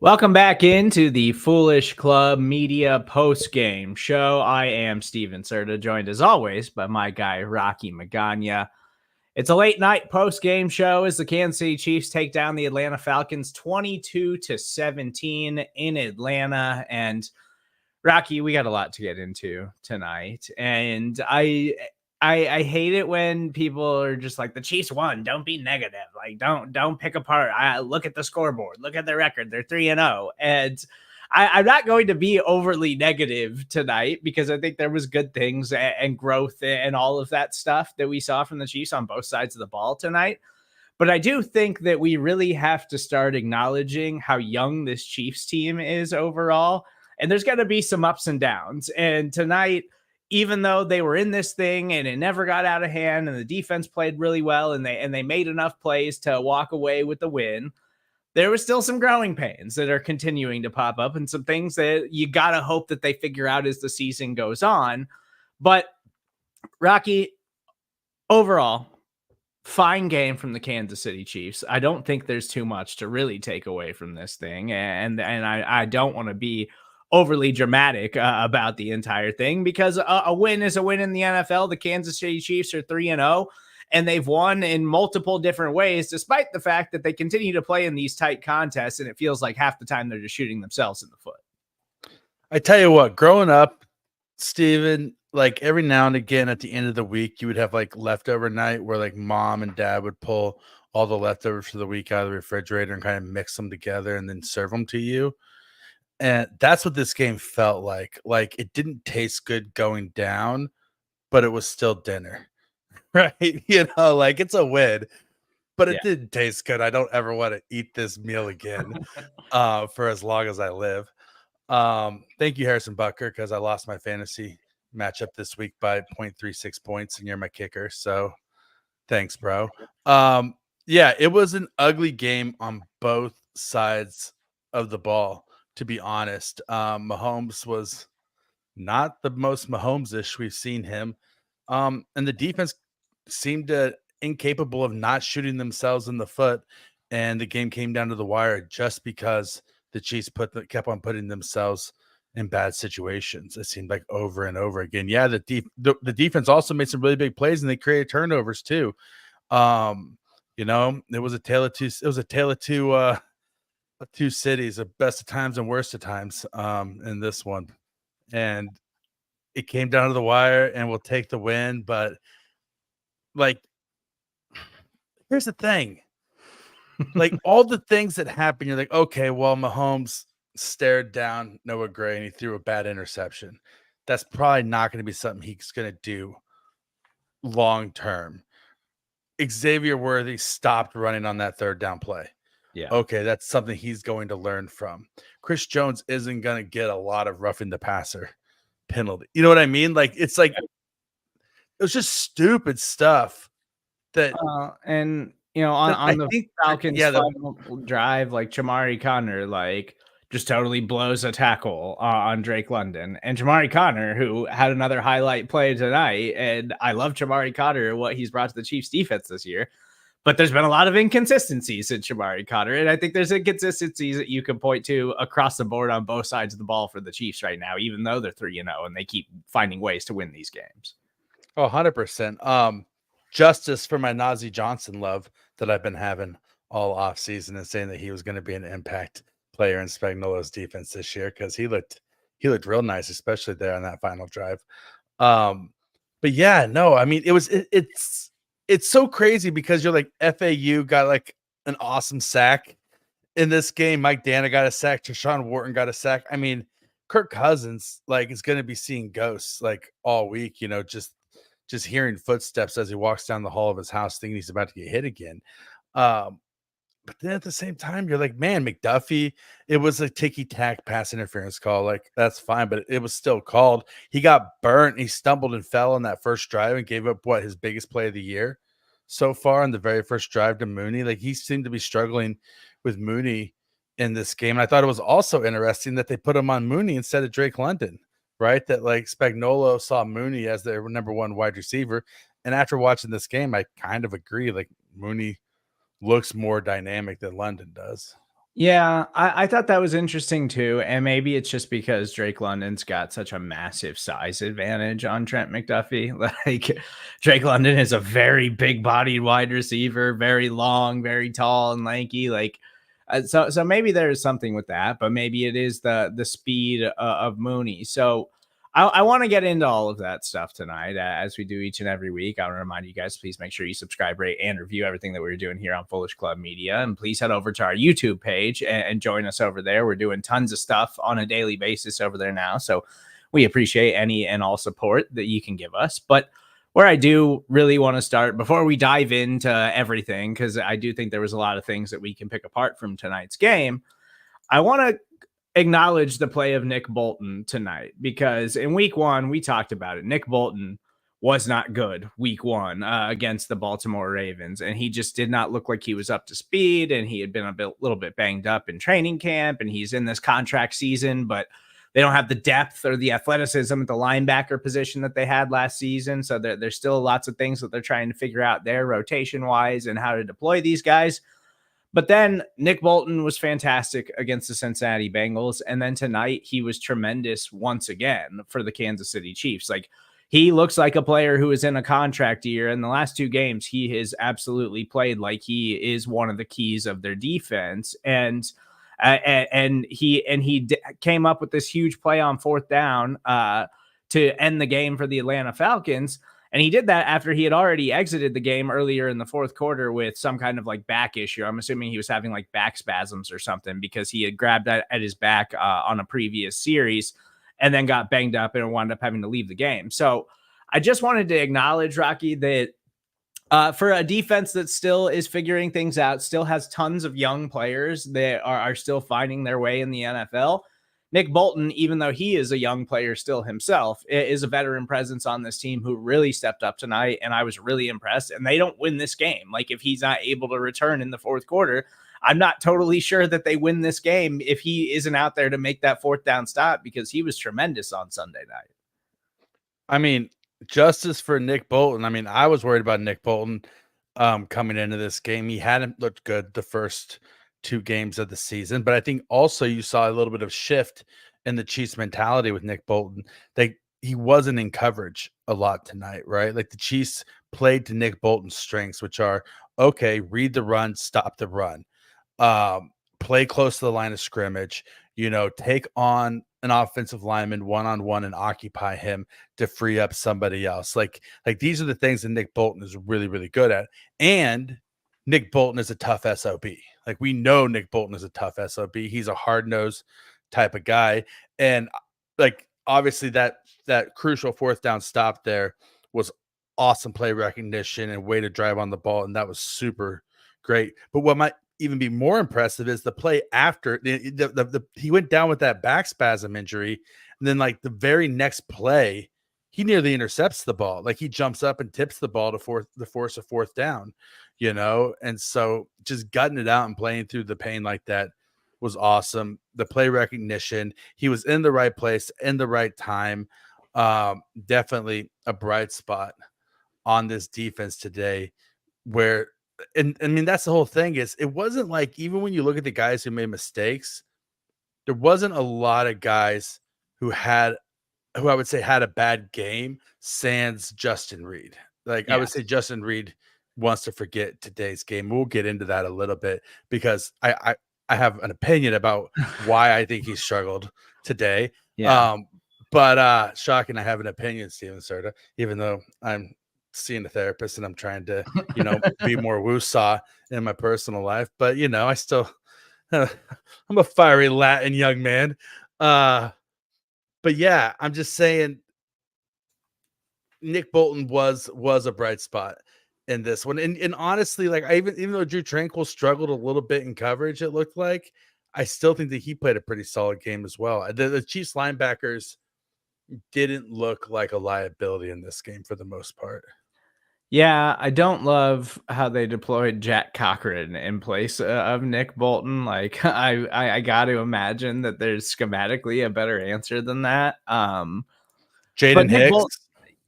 Welcome back into the Foolish Club Media Postgame Show. I am Steven Serda, joined as always by my guy Rocky Magaña. It's a late night postgame show as the Kansas City Chiefs take down the Atlanta Falcons 22-17 in Atlanta. And Rocky, we got a lot to get into tonight, and I hate it when people are just like, the Chiefs won. Don't be negative. Like, don't pick apart. I look at the scoreboard. Look at their record. They're 3-0, and I'm not going to be overly negative tonight because I think there was good things and growth and all of that stuff that we saw from the Chiefs on both sides of the ball tonight. But I do think that we really have to start acknowledging how young this Chiefs team is overall. And there's going to be some ups and downs. And tonight, even though they were in this thing and it never got out of hand and the defense played really well and they made enough plays to walk away with the win, there was still some growing pains that are continuing to pop up and some things that you got to hope that they figure out as the season goes on. But Rocky, overall, fine game from the Kansas City Chiefs. I don't think there's too much to really take away from this thing. And I don't want to be overly dramatic about the entire thing because a win is a win in the NFL. The Kansas City Chiefs are 3-0. And they've won in multiple different ways, despite the fact that they continue to play in these tight contests. And it feels like half the time they're just shooting themselves in the foot. I tell you what, growing up, Steven, like every now and again at the end of the week, you would have like leftover night where like mom and dad would pull all the leftovers for the week out of the refrigerator and kind of mix them together and then serve them to you. And that's what this game felt like. Like it didn't taste good going down, but it was still dinner. Right. Like it's a win, but it didn't taste good. I don't ever want to eat this meal again for as long as I live. Thank you, Harrison Butker, because I lost my fantasy matchup this week by 0.36 points, and you're my kicker. So thanks, bro. It was an ugly game on both sides of the ball, to be honest. Mahomes was not the most Mahomes-ish we've seen him. And the defense seemed incapable of not shooting themselves in the foot, and the game came down to the wire just because the Chiefs kept on putting themselves in bad situations. It seemed like over and over again. Yeah, the defense also made some really big plays, and they created turnovers too. It was a tale of two. It was a tale of two cities, the best of times and worst of times. In this one, and it came down to the wire, and we'll take the win, but. Like, here's the thing. Like, all the things that happen, you're like, okay, well, Mahomes stared down Noah Gray and he threw a bad interception. That's probably not going to be something he's going to do long term. Xavier Worthy stopped running on that third down play. Yeah. Okay, that's something he's going to learn from. Chris Jones isn't going to get a lot of roughing the passer penalty. You know what I mean? Like, it's like, it was just stupid stuff that on the Falcons final drive, like Jamari Conner just totally blows a tackle on Drake London, and Jamari Conner, who had another highlight play tonight. And I love Jamari Conner and what he's brought to the Chiefs defense this year, but there's been a lot of inconsistencies in Jamari Conner, and I think there's inconsistencies that you can point to across the board on both sides of the ball for the Chiefs right now, even though they're 3-0 and they keep finding ways to win these games. Oh, 100%. Justice for my Nazi Johnson love that I've been having all off season and saying that he was going to be an impact player in Spagnuolo's defense this year because he looked real nice, especially there on that final drive. But yeah, no, I mean it's so crazy because you're like FAU got like an awesome sack in this game. Mike Dana got a sack. Tershawn Wharton got a sack. I mean, Kirk Cousins is going to be seeing ghosts all week. Just hearing footsteps as he walks down the hall of his house, thinking he's about to get hit again. But then at the same time, you're like, man, McDuffie, it was a ticky-tack pass interference call. Like, that's fine, but it was still called. He got burnt. He stumbled and fell on that first drive and gave up, his biggest play of the year so far on the very first drive to Mooney. Like, he seemed to be struggling with Mooney in this game. And I thought it was also interesting that they put him on Mooney instead of Drake London, right? That, Spagnuolo saw Mooney as their number one wide receiver. And after watching this game, I kind of agree. Like, Mooney looks more dynamic than London does. Yeah, I thought that was interesting too. And maybe it's just because Drake London's got such a massive size advantage on Trent McDuffie. Like Drake London is a very big bodied wide receiver, very long, very tall and lanky. Like so maybe there's something with that, but maybe it is the speed of Mooney. So I want to get into all of that stuff tonight, as we do each and every week. I want to remind you guys, please make sure you subscribe, rate, and review everything that we're doing here on Foolish Club Media. And please head over to our YouTube page and join us over there. We're doing tons of stuff on a daily basis over there now. So we appreciate any and all support that you can give us. But where I do really want to start before we dive into everything, because I do think there was a lot of things that we can pick apart from tonight's game, I want to acknowledge the play of Nick Bolton tonight, because in week one, we talked about it. Nick Bolton was not good week one against the Baltimore Ravens, and he just did not look like he was up to speed, and he had been little bit banged up in training camp, and he's in this contract season, but they don't have the depth or the athleticism at the linebacker position that they had last season. So there's still lots of things that they're trying to figure out there rotation wise and how to deploy these guys. But then Nick Bolton was fantastic against the Cincinnati Bengals. And then tonight he was tremendous once again for the Kansas City Chiefs. Like, he looks like a player who is in a contract year. In the last two games, he has absolutely played like he is one of the keys of their defense. And he came up with this huge play on fourth down to end the game for the Atlanta Falcons. And he did that after he had already exited the game earlier in the fourth quarter with some kind of like back issue. I'm assuming he was having like back spasms or something, because he had grabbed at his back on a previous series and then got banged up and wound up having to leave the game. So I just wanted to acknowledge, Rocky, that for a defense that still is figuring things out, still has tons of young players that are still finding their way in the NFL, Nick Bolton, even though he is a young player still himself, is a veteran presence on this team who really stepped up tonight, and I was really impressed. And they don't win this game. Like, if he's not able to return in the fourth quarter, I'm not totally sure that they win this game if he isn't out there to make that fourth down stop, because he was tremendous on Sunday night. I mean, justice for Nick Bolton. I mean, I was worried about Nick Bolton coming into this game. He hadn't looked good the first two games of the season, but I think also you saw a little bit of shift in the Chiefs mentality with Nick Bolton. He wasn't in coverage a lot tonight, right? Like, the Chiefs played to Nick Bolton's strengths, which are, okay, read the run, stop the run, play close to the line of scrimmage, take on an offensive lineman one-on-one and occupy him to free up somebody else. Like these are the things that Nick Bolton is really, really good at. And Nick Bolton is a tough SOB. Like, we know Nick Bolton is a tough SOB. He's a hard-nosed type of guy. And like, obviously that crucial fourth down stop there was awesome play recognition and way to drive on the ball. And that was super great. But what might even be more impressive is the play after he went down with that back spasm injury. And then, like, the very next play, he nearly intercepts the ball. Like, he jumps up and tips the ball to force a fourth down, and so just gutting it out and playing through the pain like that was awesome. The play recognition, he was in the right place in the right time. Definitely a bright spot on this defense today, where, and I mean, that's the whole thing, is it wasn't like, even when you look at the guys who made mistakes, there wasn't a lot of guys who I would say had a bad game, sans Justin Reed. Like, I would say Justin Reed wants to forget today's game. We'll get into that a little bit, because I have an opinion about why I think he struggled today. Yeah. But shocking, I have an opinion, Steven Serda, even though I'm seeing a therapist and I'm trying to, be more woo-saw in my personal life. But, I still, I'm a fiery Latin young man. But yeah, I'm just saying Nick Bolton was a bright spot in this one. And honestly, like, even though Drew Tranquil struggled a little bit in coverage, it looked like, I still think that he played a pretty solid game as well. The Chiefs linebackers didn't look like a liability in this game for the most part. Yeah, I don't love how they deployed Jack Cochran in place of Nick Bolton. Like, I got to imagine that there's schematically a better answer than that. Jaden Hicks.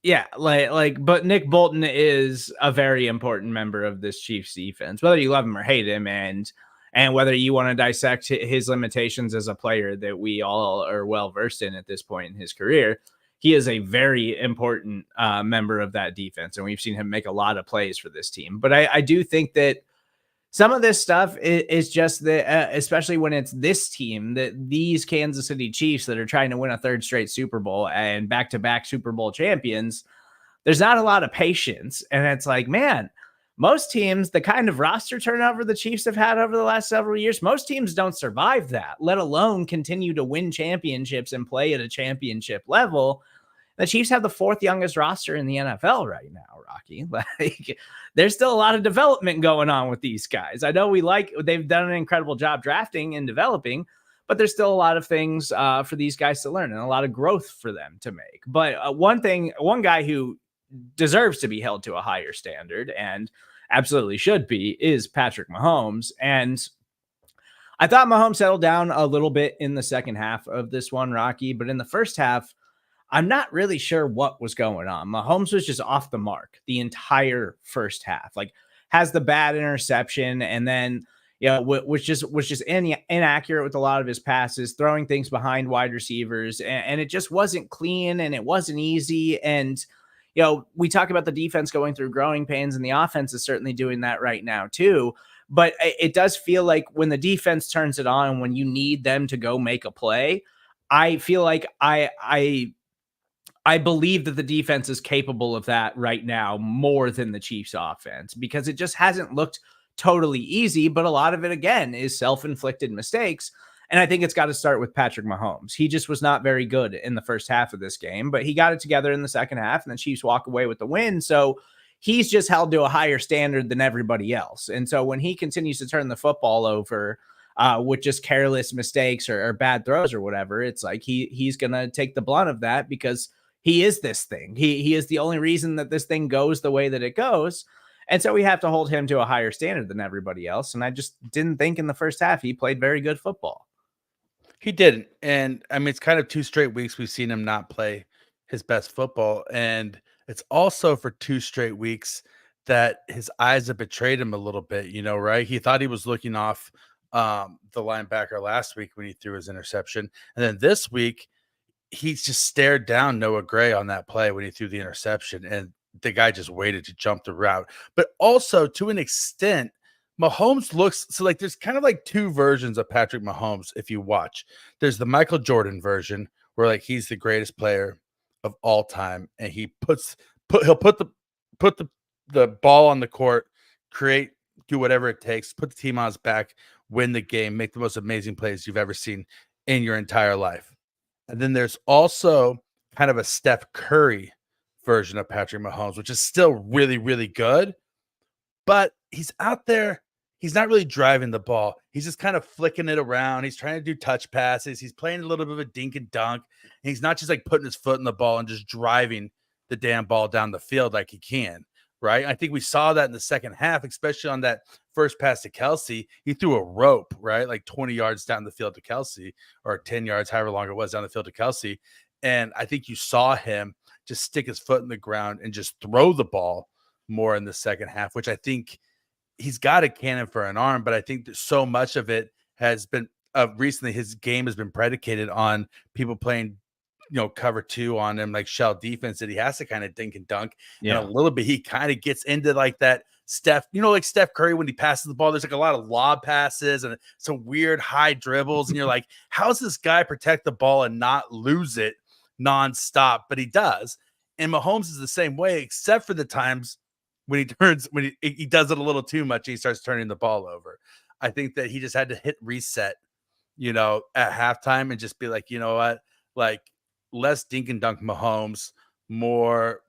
Yeah, but Nick Bolton is a very important member of this Chiefs defense, whether you love him or hate him. And And whether you want to dissect his limitations as a player that we all are well versed in at this point in his career, he is a very important member of that defense. And we've seen him make a lot of plays for this team. But I do think that some of this stuff is just that, especially when it's this team, that these Kansas City Chiefs that are trying to win a third straight Super Bowl and back-to-back Super Bowl champions, there's not a lot of patience. And it's like, man, most teams, the kind of roster turnover the Chiefs have had over the last several years, most teams don't survive that, let alone continue to win championships and play at a championship level. The Chiefs have the 4th youngest roster in the NFL right now, Rocky. Like, there's still a lot of development going on with these guys. I know they've done an incredible job drafting and developing, but there's still a lot of things for these guys to learn and a lot of growth for them to make. But one guy who deserves to be held to a higher standard and absolutely should be is Patrick Mahomes. And I thought Mahomes settled down a little bit in the second half of this one, Rocky, but in the first half, I'm not really sure what was going on. Mahomes was just off the mark the entire first half, like has the bad interception and then, was just inaccurate with a lot of his passes, throwing things behind wide receivers. And it just wasn't clean and it wasn't easy. And, we talk about the defense going through growing pains and the offense is certainly doing that right now too. But it does feel like when the defense turns it on, when you need them to go make a play, I feel like I believe that the defense is capable of that right now more than the Chiefs offense, because it just hasn't looked totally easy. But a lot of it, again, is self-inflicted mistakes. And I think it's got to start with Patrick Mahomes. He just was not very good in the first half of this game, but he got it together in the second half and the Chiefs walk away with the win. So he's just held to a higher standard than everybody else. And so when he continues to turn the football over with just careless mistakes or bad throws or whatever, it's like he's going to take the blunt of that because he is this thing. He is the only reason that this thing goes the way that it goes. And so we have to hold him to a higher standard than everybody else. And I just didn't think in the first half he played very good football. He didn't. And I mean, it's kind of 2 straight weeks we've seen him not play his best football. And it's also for 2 straight weeks that his eyes have betrayed him a little bit, right? He thought he was looking off the linebacker last week when he threw his interception. And then this week, he's just stared down Noah Gray on that play when he threw the interception. And the guy just waited to jump the route. But also, to an extent, Mahomes looks so like there's kind of like 2 versions of Patrick Mahomes. If you watch, there's the Michael Jordan version where like he's the greatest player of all time, and he'll put the ball on the court, do whatever it takes, put the team on his back, win the game, make the most amazing plays you've ever seen in your entire life. And then there's also kind of a Steph Curry version of Patrick Mahomes, which is still really, really good, but he's out there. He's not really driving the ball. He's just kind of flicking it around. He's trying to do touch passes. He's playing a little bit of a dink and dunk. And he's not just like putting his foot in the ball and just driving the damn ball down the field like he can, right? I think we saw that in the second half, especially on that first pass to Kelsey. He threw a rope, right? Like 20 yards down the field to Kelsey, or 10 yards, however long it was down the field to Kelsey. And I think you saw him just stick his foot in the ground and just throw the ball more in the second half, which I think he's got a cannon for an arm, but I think that so much of it has been recently his game has been predicated on people playing, cover 2 on him, like shell defense, that he has to kind of dink and dunk. Yeah. And a little bit, he kind of gets into like that Steph, like Steph Curry, when he passes the ball, there's like a lot of lob passes and some weird high dribbles. And you're like, how's this guy protect the ball and not lose it nonstop? But he does. And Mahomes is the same way, except for the times when he does it a little too much, he starts turning the ball over. I think that he just had to hit reset, at halftime and just be like, you know what, like less dink and dunk Mahomes, more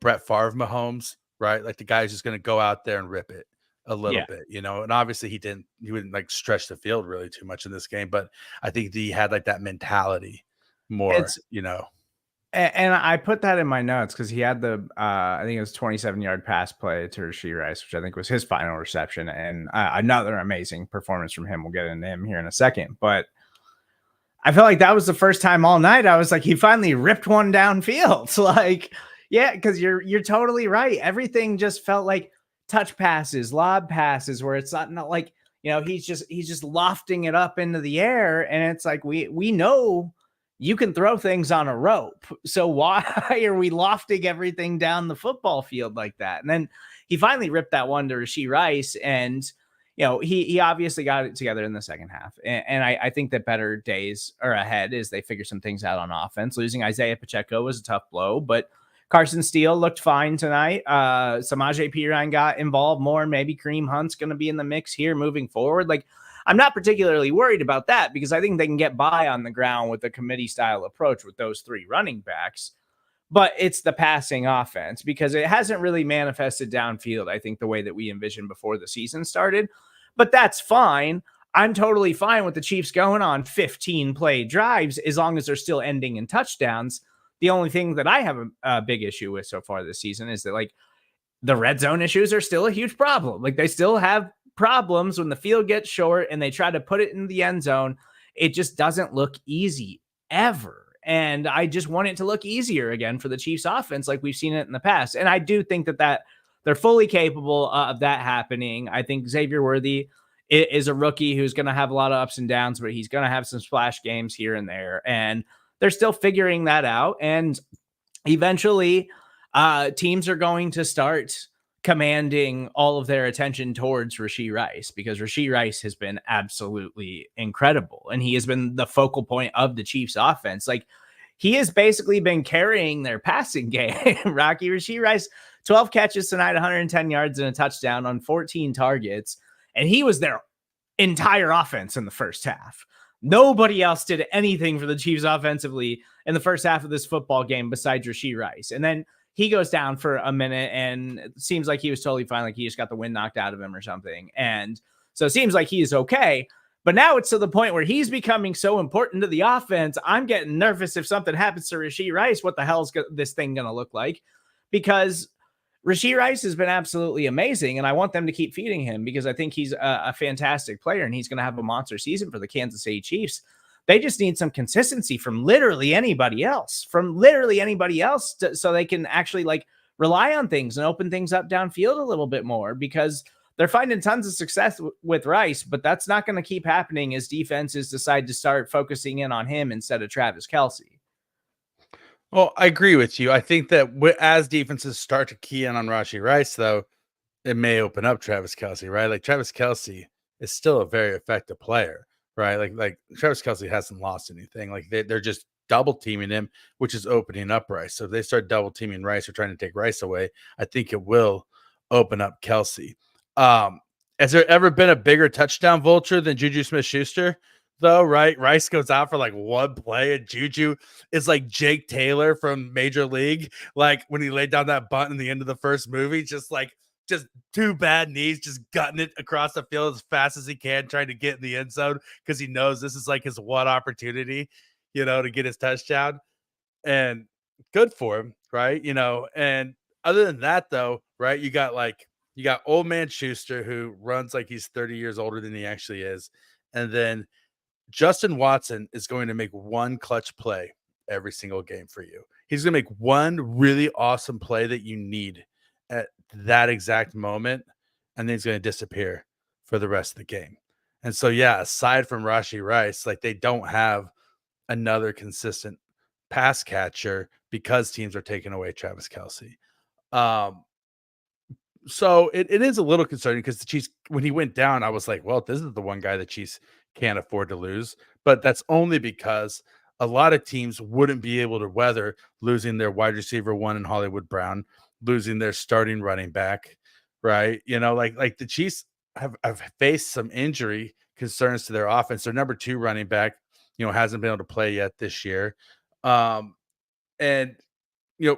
Brett Favre Mahomes, right? Like the guy's just going to go out there and rip it a little bit, and obviously he wouldn't like stretch the field really too much in this game, but I think he had like that mentality more, And I put that in my notes because he had I think it was 27-yard pass play to Rashee Rice, which I think was his final reception, and another amazing performance from him. We'll get into him here in a second, but I felt like that was the first time all night I was like, he finally ripped one downfield. Like, yeah, because you're totally right. Everything just felt like touch passes, lob passes, where it's not like, he's just lofting it up into the air. And it's like, we know you can throw things on a rope. So why are we lofting everything down the football field like that? And then he finally ripped that one to Rashee Rice. And, he obviously got it together in the second half. And I think that better days are ahead as they figure some things out on offense. Losing Isaiah Pacheco was a tough blow, but Carson Steele looked fine tonight. Samaje Perine got involved more. Maybe Kareem Hunt's going to be in the mix here moving forward. Like, I'm not particularly worried about that because I think they can get by on the ground with a committee style approach with those three running backs. But it's the passing offense because it hasn't really manifested downfield, I think, the way that we envisioned before the season started. But that's fine. I'm totally fine with the Chiefs going on 15 play drives as long as they're still ending in touchdowns. The only thing that I have a big issue with so far this season is that, like, the red zone issues are still a huge problem. Like, they still have problems when the field gets short and they try to put it in the end zone. It just doesn't look easy ever. And I just want it to look easier again for the Chiefs offense like we've seen it in the past. And I do think that they're fully capable of that happening. I think Xavier Worthy is a rookie who's going to have a lot of ups and downs, but he's going to have some splash games here and there. And they're still figuring that out. And eventually teams are going to start commanding all of their attention towards Rashee Rice because Rashee Rice has been absolutely incredible. And he has been the focal point of the Chiefs offense. Like, he has basically been carrying their passing game. Rocky Rashee Rice, 12 catches tonight, 110 yards and a touchdown on 14 targets. And he was their entire offense in the first half. Nobody else did anything for the Chiefs offensively in the first half of this football game besides Rashee Rice. And then he goes down for a minute and it seems like he was totally fine. Like, he just got the wind knocked out of him or something. And so it seems like he's okay. But now it's to the point where he's becoming so important to the offense. I'm getting nervous if something happens to Rashee Rice. What the hell is this thing going to look like? Because Rashee Rice has been absolutely amazing, and I want them to keep feeding him because I think he's a fantastic player, and he's going to have a monster season for the Kansas City Chiefs. They just need some consistency from literally anybody else, so they can actually, like, rely on things and open things up downfield a little bit more because they're finding tons of success with Rice, but that's not going to keep happening as defenses decide to start focusing in on him instead of Travis Kelce. Well, I agree with you. I think that as defenses start to key in on Rashee Rice, though, it may open up Travis Kelce, right? Like, Travis Kelce is still a very effective player, right? Like Travis Kelce hasn't lost anything. Like, they're just double teaming him, which is opening up Rice. So if they start double teaming Rice or trying to take Rice away, I think it will open up Kelce. Has there ever been a bigger touchdown vulture than Juju Smith-Schuster? Though, right? Rice goes out for like one play, and Juju is like Jake Taylor from Major League. Like, when he laid down that bunt in the end of the first movie, just two bad knees, just gutting it across the field as fast as he can, trying to get in the end zone because he knows this is like his one opportunity, to get his touchdown. And good for him, right? And other than that, though, right? You got old man Schuster, who runs like he's 30 years older than he actually is. And then Justin Watson is going to make one clutch play every single game for you. He's going to make one really awesome play that you need at that exact moment, and then he's going to disappear for the rest of the game. And so, yeah, aside from Rashee Rice, like, they don't have another consistent pass catcher because teams are taking away Travis Kelce. So it is a little concerning because the Chiefs, when he went down, I was like, well, this is the one guy the Chiefs can't afford to lose. But that's only because a lot of teams wouldn't be able to weather losing their wide receiver one in Hollywood Brown, losing their starting running back, right? Like the Chiefs have faced some injury concerns to their offense. Their number 2 running back, hasn't been able to play yet this year. And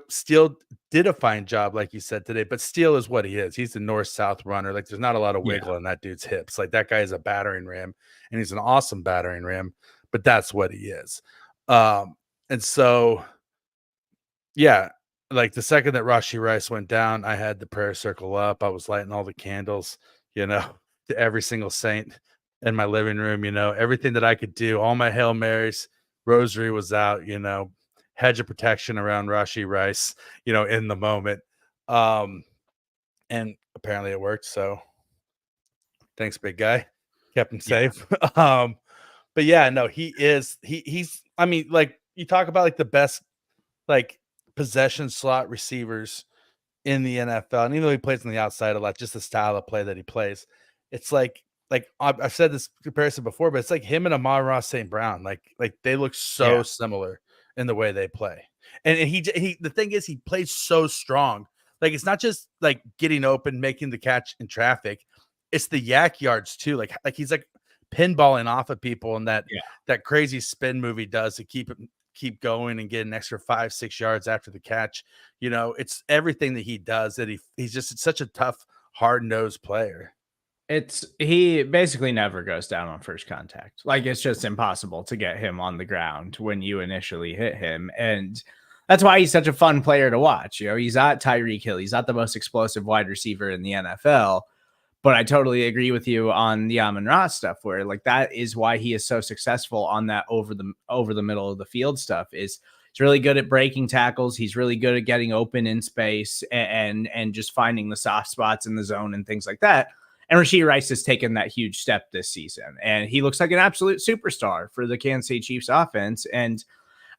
Steele did a fine job, like you said today, but Steele is what he is. He's a north-south runner. Like, there's not a lot of wiggle in that dude's hips. Like, that guy is a battering ram, and he's an awesome battering ram, but that's what he is. And so, yeah, like, the second that Rashee Rice went down, I had the prayer circle up. I was lighting all the candles, to every single saint in my living room, everything that I could do, all my Hail Marys, rosary was out, hedge of protection around Rashee Rice, in the moment. And apparently it worked. So thanks, big guy. kept him safe. But yeah, no, he's I mean, like you talk about like the best like possession slot receivers in the NFL, and even though he plays on the outside a lot, just the style of play that he plays, it's like I've said this comparison before, but it's like him and Amon-Ra St. Brown, like they look so similar in the way they play, and he the thing is he plays so strong. Like it's not just like getting open, making the catch in traffic, it's the yak yards too. Like he's like pinballing off of people, and that crazy spin move he does to keep going and get an extra 5-6 yards after the catch. You know, it's everything that he does that he's just such a tough, hard-nosed player. He basically never goes down on first contact. Like it's just impossible to get him on the ground when you initially hit him. And that's why he's such a fun player to watch. You know, he's not Tyreek Hill. He's not the most explosive wide receiver in the NFL. But I totally agree with you on the Amon-Ra stuff, where like that is why he is so successful on that over the middle of the field stuff. Is he's really good at breaking tackles. He's really good at getting open in space and just finding the soft spots in the zone and things like that. And Rashee Rice has taken that huge step this season, and he looks like an absolute superstar for the Kansas City Chiefs offense. And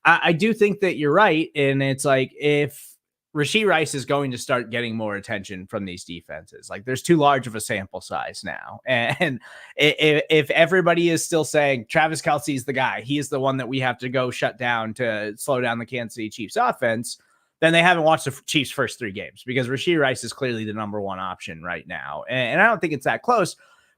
I do think that you're right. And it's like, if Rashee Rice is going to start getting more attention from these defenses, like there's too large of a sample size now. And if everybody is still saying Travis Kelce is the guy, he is the one that we have to go shut down to slow down the Kansas City Chiefs offense, then they haven't watched the Chiefs' first 3 games, because Rashee Rice is clearly the number 1 option right now. And I don't think it's that close.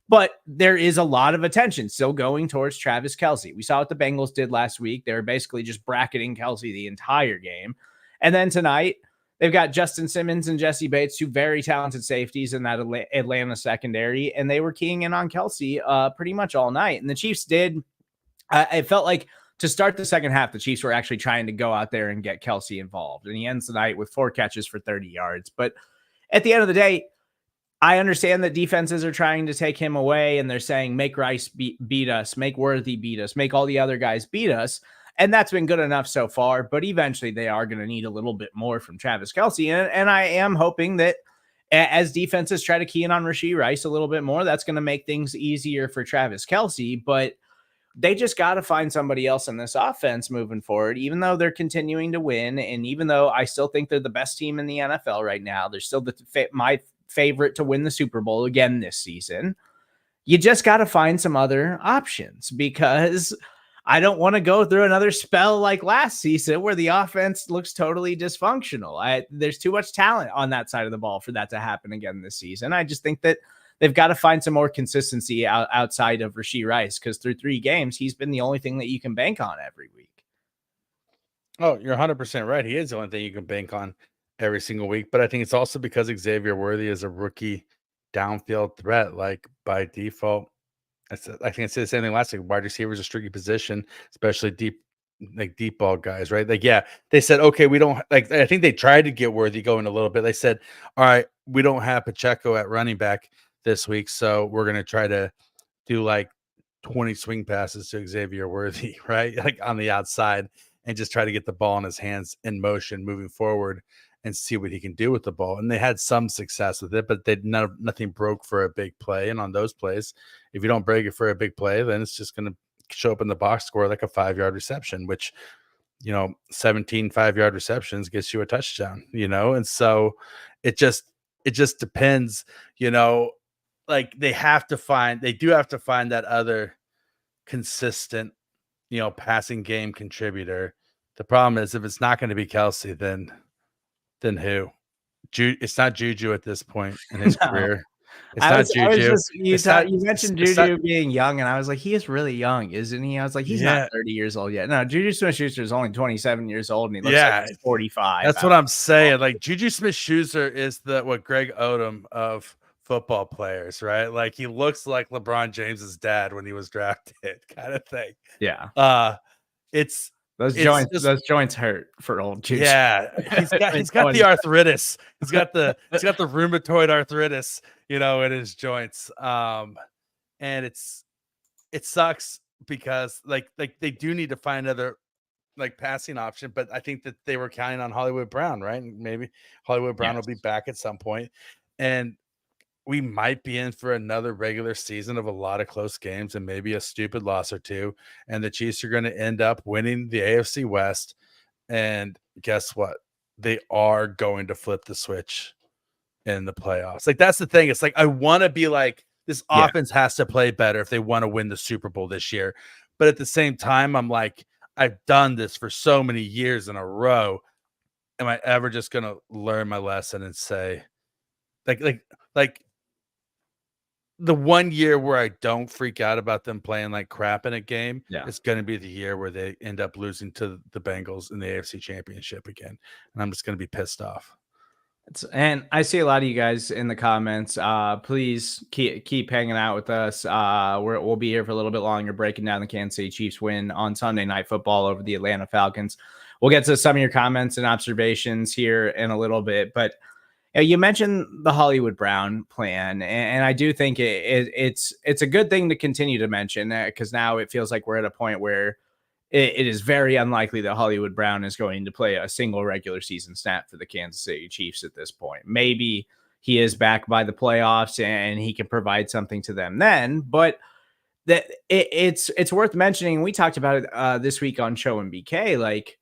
But there is a lot of attention still going towards Travis Kelce. We saw what the Bengals did last week. They were basically just bracketing Kelce the entire game. And then tonight, they've got Justin Simmons and Jesse Bates, 2 very talented safeties in that Atlanta secondary, and they were keying in on Kelce pretty much all night. And the Chiefs did. It felt like to start the second half, the Chiefs were actually trying to go out there and get Kelce involved. And he ends the night with 4 catches for 30 yards. But at the end of the day, I understand that defenses are trying to take him away, and they're saying, make Rice beat us, make Worthy beat us, make all the other guys beat us. And that's been good enough so far, but eventually they are going to need a little bit more from Travis Kelce. And I am hoping that as defenses try to key in on Rashee Rice a little bit more, that's going to make things easier for Travis Kelce. But they just got to find somebody else in this offense moving forward, even though they're continuing to win. And even though I still think they're the best team in the NFL right now, they're still my favorite to win the Super Bowl again this season. You just got to find some other options, because I don't want to go through another spell like last season where the offense looks totally dysfunctional. There's too much talent on that side of the ball for that to happen again this season. I just think that they've got to find some more consistency outside of Rashee Rice, because through 3 games, he's been the only thing that you can bank on every week. Oh, you're 100% right. He is the only thing you can bank on every single week. But I think it's also because Xavier Worthy is a rookie downfield threat, like by default. I think I said the same thing last week. Wide receiver is a tricky position, especially deep ball guys, right? Like, yeah, they said, okay, we don't like. I think they tried to get Worthy going a little bit. They said, all right, we don't have Pacheco at running back this week, so we're gonna try to do like 20 swing passes to Xavier Worthy, right? Like on the outside, and just try to get the ball in his hands in motion moving forward and see what he can do with the ball. And they had some success with it, but nothing broke for a big play. And on those plays, if you don't break it for a big play, then it's just going to show up in the box score like a 5-yard reception, which, 17 5-yard receptions gets you a touchdown, And so it just depends, like they do have to find that other consistent, passing game contributor. The problem is if it's not going to be Kelce, then who? It's not Juju at this point in his career. It's not Juju. You mentioned Juju being young, and I was like, he is really young, isn't he? I was like, he's not 30 years old yet. No, Juju Smith-Schuster is only 27 years old, and he looks like he's 45. That's what I'm saying. Like Juju Smith-Schuster is what Greg Odom of football players, right? Like he looks like LeBron James's dad when he was drafted, kind of thing. Yeah. Those joints hurt for old Juju. Yeah, he's got the arthritis. He's got the rheumatoid arthritis, in his joints. And it sucks because like they do need to find another like passing option, but I think that they were counting on Hollywood Brown, right? And maybe Hollywood Brown will be back at some point. And we might be in for another regular season of a lot of close games and maybe a stupid loss or two. And the Chiefs are going to end up winning the AFC West. And guess what? They are going to flip the switch in the playoffs. Like, that's the thing. It's like, I want to be like, this offense has to play better if they want to win the Super Bowl this year. But at the same time, I'm like, I've done this for so many years in a row. Am I ever just going to learn my lesson and say, like the 1 year where I don't freak out about them playing like crap in a game, it's going to be the year where they end up losing to the Bengals in the AFC Championship again. And I'm just going to be pissed off. And I see a lot of you guys in the comments. Please keep hanging out with us. We'll be here for a little bit longer, breaking down the Kansas City Chiefs win on Sunday Night Football over the Atlanta Falcons. We'll get to some of your comments and observations here in a little bit, but you mentioned the Hollywood Brown plan, and I do think it's a good thing to continue to mention, because now it feels like we're at a point where it is very unlikely that Hollywood Brown is going to play a single regular season snap for the Kansas City Chiefs at this point. Maybe he is back by the playoffs and he can provide something to them then, but that it's worth mentioning. We talked about it this week on Show and BK, like,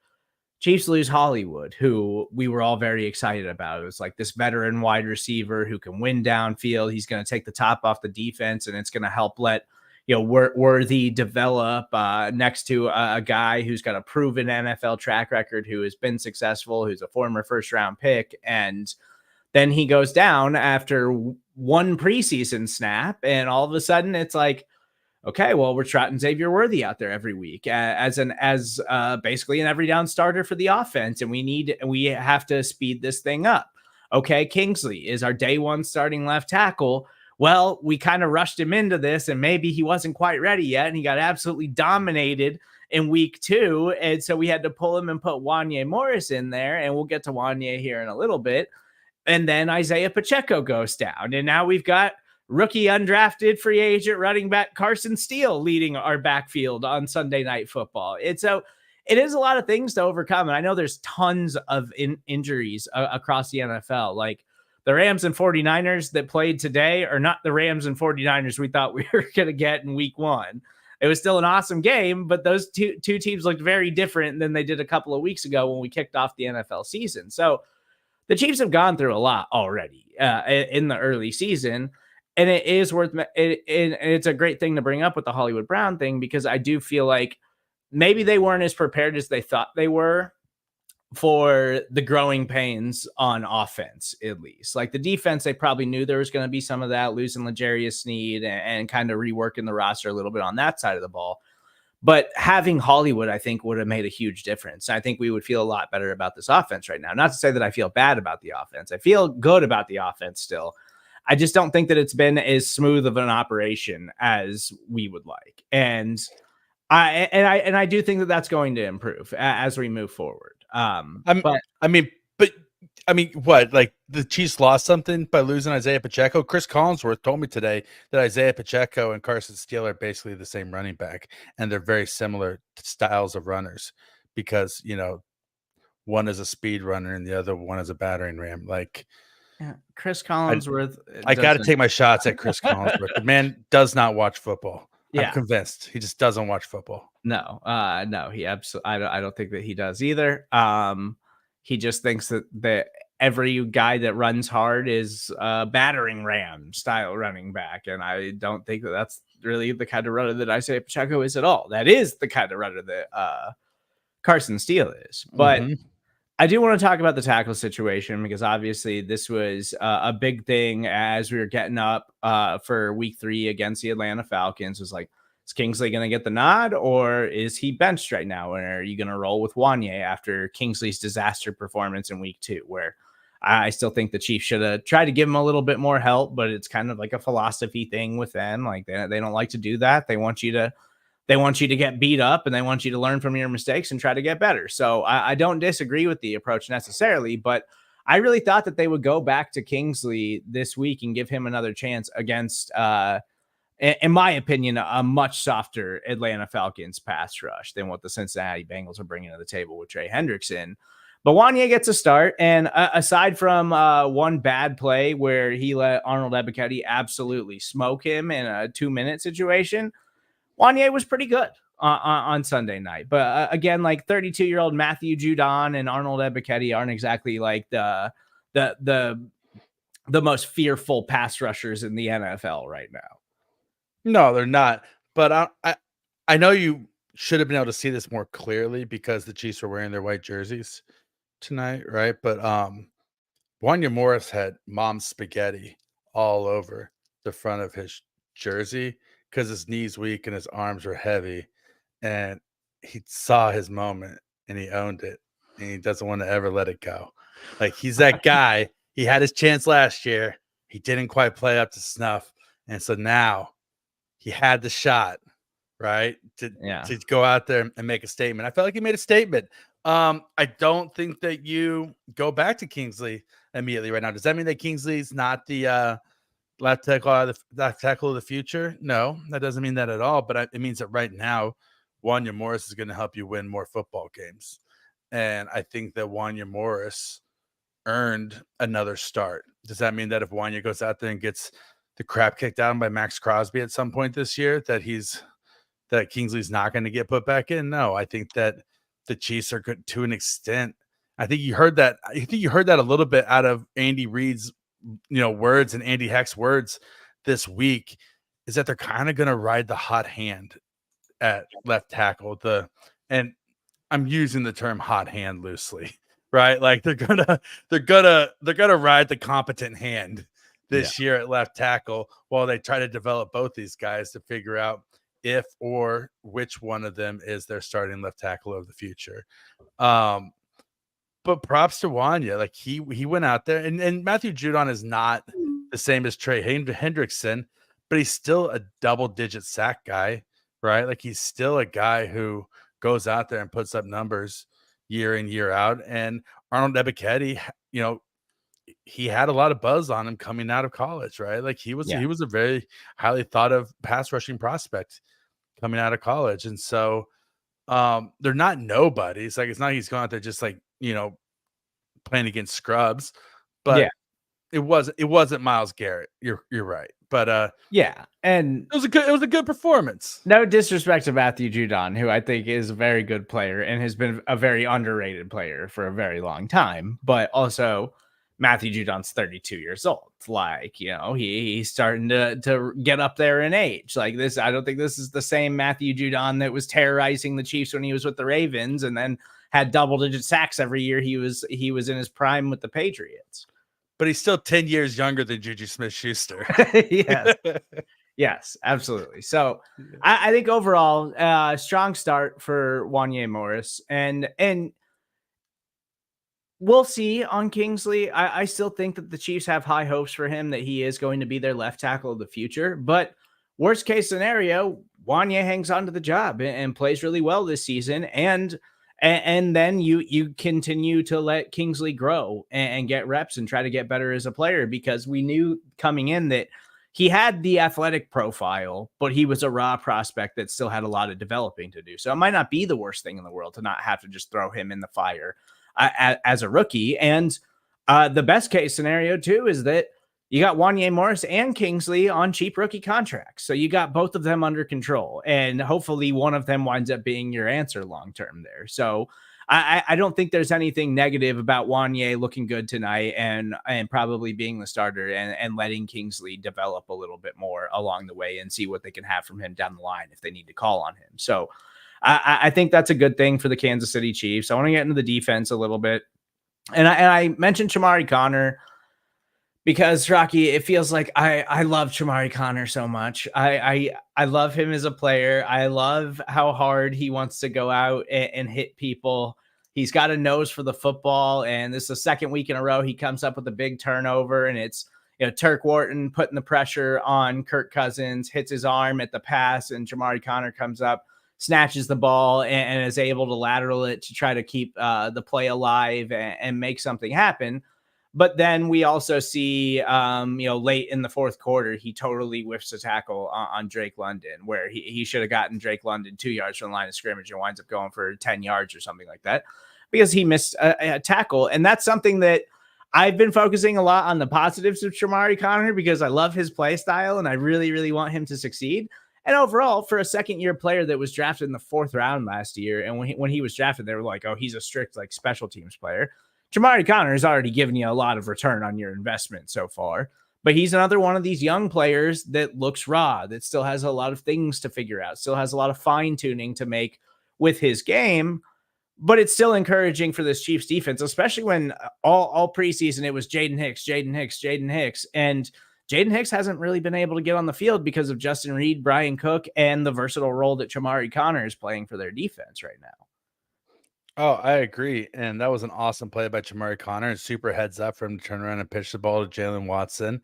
Chiefs lose Hollywood, who we were all very excited about. It was like this veteran wide receiver who can win downfield. He's going to take the top off the defense, and it's going to help let Worthy develop next to a guy who's got a proven NFL track record, who has been successful, who's a former first-round pick. And then he goes down after one preseason snap, and all of a sudden it's like, okay, well, we're trotting Xavier Worthy out there every week as basically an every down starter for the offense, and we have to speed this thing up. Okay, Kingsley is our day one starting left tackle. Well, we kind of rushed him into this, and maybe he wasn't quite ready yet, and he got absolutely dominated in week 2, and so we had to pull him and put Wanya Morris in there, and we'll get to Wanya here in a little bit. And then Isaiah Pacheco goes down, and now we've got rookie undrafted free agent running back Carson Steele leading our backfield on Sunday Night Football. It is a lot of things to overcome. And I know there's tons of injuries across the NFL. Like, the Rams and 49ers that played today are not the Rams and 49ers we thought we were going to get in week 1. It was still an awesome game, but those two teams looked very different than they did a couple of weeks ago when we kicked off the NFL season. So the Chiefs have gone through a lot already in the early season. And it is worth it's a great thing to bring up with the Hollywood Brown thing, because I do feel like maybe they weren't as prepared as they thought they were for the growing pains on offense, at least. Like, the defense, they probably knew there was going to be some of that, losing L'Jarius Sneed and kind of reworking the roster a little bit on that side of the ball. But having Hollywood, I think, would have made a huge difference. I think we would feel a lot better about this offense right now. Not to say that I feel bad about the offense. I feel good about the offense still. I just don't think that it's been as smooth of an operation as we would like. And I do think that that's going to improve as we move forward. What? Like, the Chiefs lost something by losing Isaiah Pacheco? Chris Collinsworth told me today that Isaiah Pacheco and Carson Steele are basically the same running back, and they're very similar styles of runners, because, one is a speed runner and the other one is a battering ram. Like, yeah, Chris Collinsworth. I got to take my shots at Chris Collinsworth. The man does not watch football. Yeah. I'm convinced he just doesn't watch football. No, he absolutely. I don't think that he does either. He just thinks that every guy that runs hard is a battering ram style running back, and I don't think that that's really the kind of runner that Isaiah Pacheco is at all. That is the kind of runner that Carson Steele is, but. Mm-hmm. I do want to talk about the tackle situation, because obviously this was a big thing as we were getting up for week 3 against the Atlanta Falcons. It was like, is Kingsley going to get the nod, or is he benched right now? Or are you going to roll with Wanya after Kingsley's disaster performance in week 2, where I still think the Chiefs should have tried to give him a little bit more help, but it's kind of like a philosophy thing with them. Like, they don't like to do that. They want you to get beat up, and they want you to learn from your mistakes and try to get better. So I don't disagree with the approach necessarily, but I really thought that they would go back to Kingsley this week and give him another chance against, in my opinion, a much softer Atlanta Falcons pass rush than what the Cincinnati Bengals are bringing to the table with Trey Hendrickson. But Wanye gets a start, and aside from one bad play where he let Arnold Ebiketie absolutely smoke him in a 2-minute situation, Wanye was pretty good on Sunday night. But again, like 32-year-old Matthew Judon and Arnold Ebiketie aren't exactly like the most fearful pass rushers in the NFL right now. No, they're not. But I know you should have been able to see this more clearly because the Chiefs were wearing their white jerseys tonight, right? But Wanya Morris had mom's spaghetti all over the front of his jersey because his knees weak and his arms were heavy, and he saw his moment and he owned it, and he doesn't want to ever let it go. Like, he's that guy. He had his chance last year. He didn't quite play up to snuff, and so now he had the shot, right, to go out there and make a statement. I felt like he made a statement. I don't think that you go back to Kingsley immediately right now. Does that mean that Kingsley's not the left tackle of the future? No, that doesn't mean that at all. But it means that right now, Wanya Morris is going to help you win more football games. And I think that Wanya Morris earned another start. Does that mean that if Wanya goes out there and gets the crap kicked out by Max Crosby at some point this year, that Kingsley's not going to get put back in? No, I think that the Chiefs are good to an extent. I think you heard that. I think you heard that a little bit out of Andy Reid's, words and Andy Heck's words this week, is that they're kind of going to ride the hot hand at left tackle. And I'm using the term hot hand loosely, right? Like they're gonna ride the competent hand this year at left tackle while they try to develop both these guys to figure out if or which one of them is their starting left tackle of the future. But props to Wanya. Like he went out there, and Matthew Judon is not the same as Trey Hendrickson, but he's still a double-digit sack guy, right? Like he's still a guy who goes out there and puts up numbers year in, year out. And Arnold Ebiketie, he had a lot of buzz on him coming out of college, right? Like he was a very highly thought of pass rushing prospect coming out of college. And so they're not nobodies. Like it's not like he's going out there just like, playing against scrubs, but it wasn't Myles Garrett. You're right. But and it was a good performance. No disrespect to Matthew Judon, who I think is a very good player and has been a very underrated player for a very long time, but also Matthew Judon's 32 years old. Like, he's starting to get up there in age. Like this, I don't think this is the same Matthew Judon that was terrorizing the Chiefs when he was with the Ravens and then had double-digit sacks every year he was in his prime with the Patriots. But he's still 10 years younger than Juju Smith-Schuster. Yes. Yes, absolutely. So I think overall, strong start for Wanya Morris. And we'll see on Kingsley. I still think that the Chiefs have high hopes for him, that he is going to be their left tackle of the future. But worst case scenario, Wanya hangs on to the job and plays really well this season. And then you continue to let Kingsley grow and get reps and try to get better as a player, because we knew coming in that he had the athletic profile, but he was a raw prospect that still had a lot of developing to do. So it might not be the worst thing in the world to not have to just throw him in the fire as a rookie. And the best case scenario too is that you got Wanya Morris and Kingsley on cheap rookie contracts. So you got both of them under control, and hopefully one of them winds up being your answer long-term there. So I don't think there's anything negative about Wanya looking good tonight and probably being the starter and letting Kingsley develop a little bit more along the way and see what they can have from him down the line if they need to call on him. So I think that's a good thing for the Kansas City Chiefs. I want to get into the defense a little bit. And I mentioned Shamari Connor, because Rocky, it feels like I love Shamari Connor so much. I love him as a player. I love how hard he wants to go out and hit people. He's got a nose for the football, and this is the second week in a row he comes up with a big turnover, and it's Turk Wharton putting the pressure on Kirk Cousins, hits his arm at the pass, and Shamari Connor comes up, snatches the ball, and is able to lateral it to try to keep the play alive and make something happen. But then we also see, late in the fourth quarter, he totally whiffs a tackle on Drake London, where he should have gotten Drake London 2 yards from the line of scrimmage and winds up going for 10 yards or something like that. because he missed a tackle. And that's something that I've been focusing a lot on the positives of Shamari Connor because I love his play style and I really, really want him to succeed. And overall, for a second-year player that was drafted in the 4th round last year, and when he was drafted, they were like, oh, he's a strict like special teams player. Shamari Connor has already given you a lot of return on your investment so far. But he's another one of these young players that looks raw, that still has a lot of things to figure out, still has a lot of fine-tuning to make with his game. But it's still encouraging for this Chiefs defense, especially when all preseason it was Jaden Hicks, Jaden Hicks, Jaden Hicks. And Jaden Hicks hasn't really been able to get on the field because of Justin Reed, Brian Cook, and the versatile role that Shamari Connor is playing for their defense right now. Oh, I agree. And that was an awesome play by Shamari Connor, and super heads up for him to turn around and pitch the ball to Jalen Watson.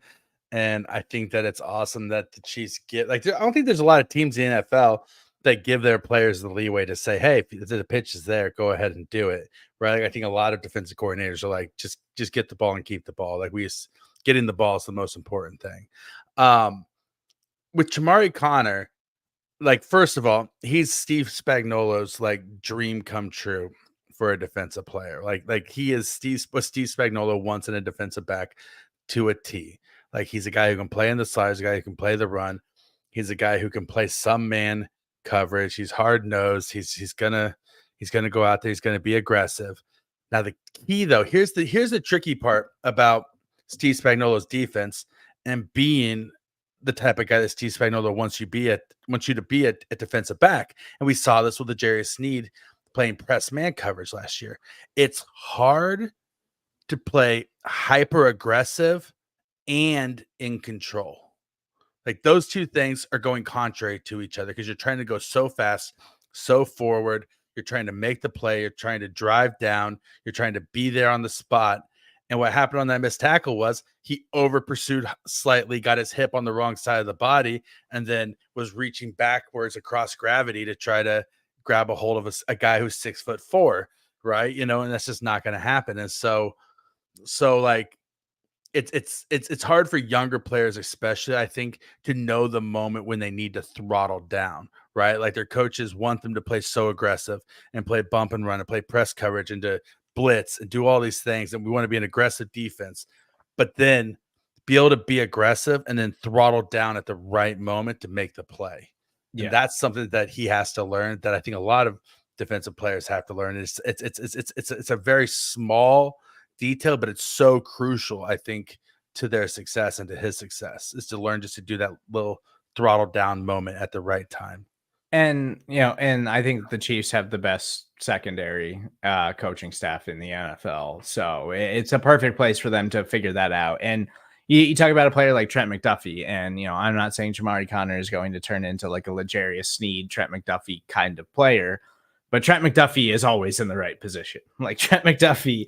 And I think that it's awesome that the Chiefs get I don't think there's a lot of teams in the NFL that give their players the leeway to say, hey, if the pitch is there, go ahead and do it. Right. Like, I think a lot of defensive coordinators are like, just get the ball and keep the ball. Like, getting the ball is the most important thing. With Shamari Connor, like, first of all, he's Steve Spagnuolo's like dream come true for a defensive player. Like he is what Steve Spagnuolo wants in a defensive back to a T. Like, he's a guy who can play in the slides, a guy who can play the run. He's a guy who can play some man coverage. He's hard nosed. He's gonna go out there. He's gonna be aggressive. Now the key though, here's the tricky part about Steve Spagnuolo's defense and being the type of guy that Steve Spagnuolo wants you to be a defensive back. And we saw this with the Jarius Sneed playing press man coverage last year. It's hard to play hyper aggressive and in control. Like, those two things are going contrary to each other because you're trying to go so fast, so forward. You're trying to make the play. You're trying to drive down. You're trying to be there on the spot. And what happened on that missed tackle was he over pursued slightly, got his hip on the wrong side of the body, and then was reaching backwards across gravity to try to grab a hold of a guy who's 6'4", right? And that's just not going to happen. And so like, it's hard for younger players, especially, I think, to know the moment when they need to throttle down, right? Like, their coaches want them to play so aggressive and play bump and run and play press coverage and to blitz and do all these things. And we want to be an aggressive defense, but then be able to be aggressive and then throttle down at the right moment to make the play. Yeah. And that's something that he has to learn, that I think a lot of defensive players have to learn. It's a very small detail, but it's so crucial, I think, to their success and to his success, is to learn just to do that little throttle down moment at the right time. And I think the Chiefs have the best secondary coaching staff in the NFL, so it's a perfect place for them to figure that out. And you talk about a player like Trent McDuffie, and I'm not saying Shamari Connor is going to turn into like a L'Jarius Sneed, Trent McDuffie kind of player, but Trent McDuffie is always in the right position. Like, Trent McDuffie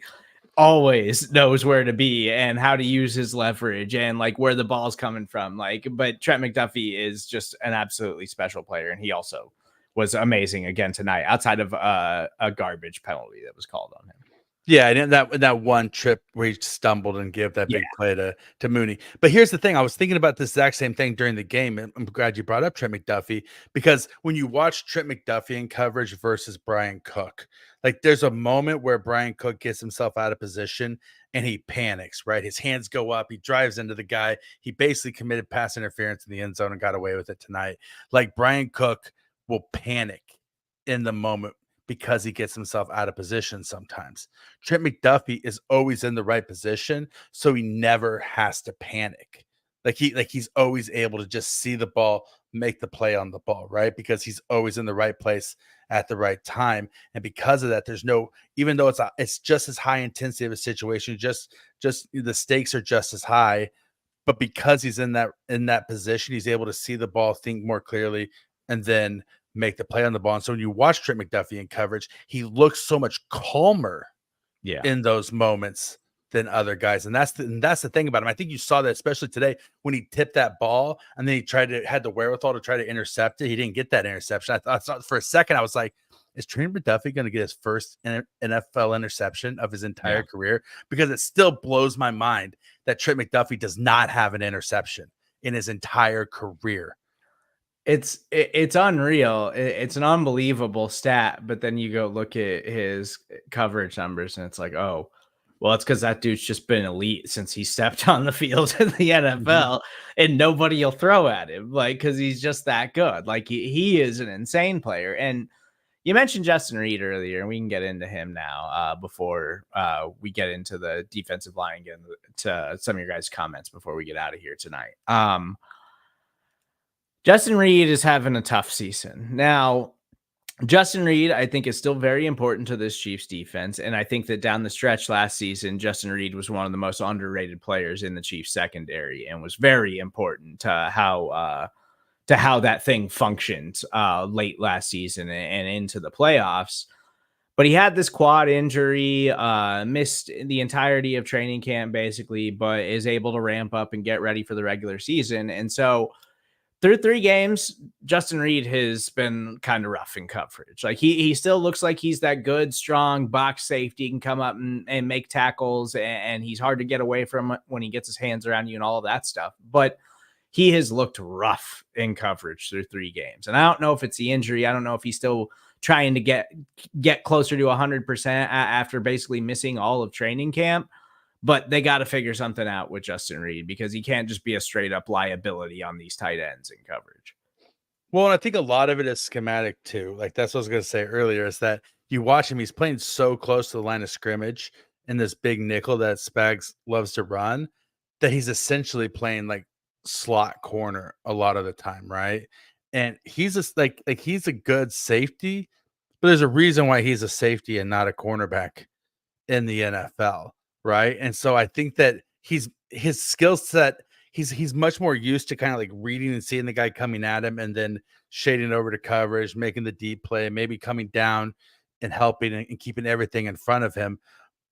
always knows where to be and how to use his leverage and like where the ball's coming from. But Trent McDuffie is just an absolutely special player, and he also was amazing again tonight, outside of a garbage penalty that was called on him. Yeah, and that one trip where he stumbled and gave that big play to Mooney. But here's the thing. I was thinking about this exact same thing during the game, and I'm glad you brought up Trent McDuffie, because when you watch Trent McDuffie in coverage versus Brian Cook, like, there's a moment where Brian Cook gets himself out of position and he panics, right? His hands go up. He drives into the guy. He basically committed pass interference in the end zone and got away with it tonight. Like, Brian Cook will panic in the moment because he gets himself out of position sometimes. Trent McDuffie is always in the right position, so he never has to panic. He's always able to just see the ball, make the play on the ball, right? Because he's always in the right place at the right time. And because of that, there's no, even though it's just as high intensity of a situation, just the stakes are just as high, but because he's in that position, he's able to see the ball, think more clearly, and then make the play on the ball. And so when you watch Trent McDuffie in coverage, he looks so much calmer in those moments than other guys. And that's the thing about him. I think you saw that especially today when he tipped that ball and then he had the wherewithal to try to intercept it. He didn't get that interception. I thought for a second, I was like, is Trent McDuffie going to get his first NFL interception of his entire career? Because it still blows my mind that Trent McDuffie does not have an interception in his entire career. It's unreal. It's an unbelievable stat, but then you go look at his coverage numbers and it's like, oh, well, it's because that dude's just been elite since he stepped on the field in the NFL, and nobody will throw at him, like, because he's just that good. Like he is an insane player. And you mentioned Justin Reed earlier, and we can get into him now before we get into the defensive line and get into some of your guys' comments before we get out of here tonight. Justin Reed is having a tough season. Now, Justin Reed, I think, is still very important to this Chiefs defense. And I think that down the stretch last season, Justin Reed was one of the most underrated players in the Chiefs secondary and was very important to how that thing functioned late last season and into the playoffs. But he had this quad injury, missed the entirety of training camp, basically, but is able to ramp up and get ready for the regular season. And so through 3 games, Justin Reed has been kind of rough in coverage. Like he still looks like he's that good, strong box safety, can come up and make tackles, and he's hard to get away from when he gets his hands around you and all of that stuff. But he has looked rough in coverage through 3 games. And I don't know if it's the injury. I don't know if he's still trying to get closer to 100% after basically missing all of training camp. But they got to figure something out with Justin Reed, because he can't just be a straight up liability on these tight ends in coverage. Well, and I think a lot of it is schematic too. Like that's what I was going to say earlier, is that you watch him, he's playing so close to the line of scrimmage in this big nickel that Spags loves to run, that he's essentially playing like slot corner a lot of the time, right? And he's just like he's a good safety, but there's a reason why he's a safety and not a cornerback in the NFL. Right. And so I think that his skill set, he's much more used to kind of like reading and seeing the guy coming at him and then shading over to coverage, making the deep play, maybe coming down and helping and keeping everything in front of him.